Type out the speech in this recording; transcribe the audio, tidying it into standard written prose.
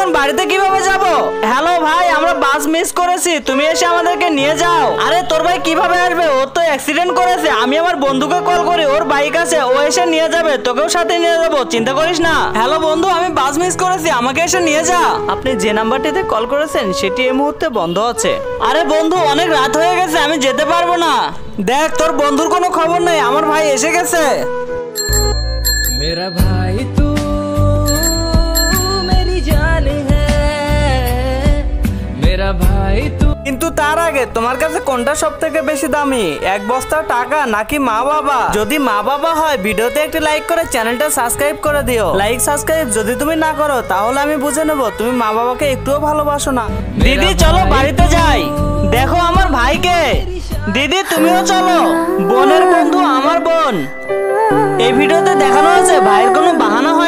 এখন বাড়িতে কিভাবে যাব? হ্যালো ভাই, আমরা বাস মিস করেছি, তুমি এসে আমাদেরকে নিয়ে যাও। আরে তোর ভাই কিভাবে আসবে? ও তো অ্যাক্সিডেন্ট করেছে। আমি আমার বন্ধুকে কল করি, ওর বাইক আছে, ও এসে নিয়ে যাবে, তোকেও সাথে নিয়ে যাবো, চিন্তা করিস না। হ্যালো বন্ধু, আমি বাস মিস করেছি, আমাকে এসে নিয়ে যা। আপনি যে নাম্বারটিতে কল করেছেন সেটি এই মুহূর্তে বন্ধ আছে। আরে বন্ধু, অনেক রাত হয়ে গেছে, আমি যেতে পারবো না। দেখ, তোর বন্ধুর কোনো খবর নেই, আমার ভাই এসে গেছে। मेरा भाई तू मेरी जान है मेरा भाई तू। কিন্তু তার আগে তোমার কাছে কোনটা সব থেকে বেশি দামি, এক বস্তা টাকা নাকি মা বাবা? যদি মা বাবা হয় ভিডিওতে একটি লাইক করে চ্যানেলটা সাবস্ক্রাইব করে দিও। লাইক সাবস্ক্রাইব যদি তুমি না করো তাহলে আমি বুঝে নেব তুমি মা বাবাকে একটুও ভালোবাসো না। দিদি চলো বাড়িতে যাই। দেখো আমার ভাইকে। দিদি তুমিও চলো। বোনের বন্ধু আমার বোন। এই ভিডিওতে দেখানো হয়েছে ভাইয়ের কোনো বাহানা হয়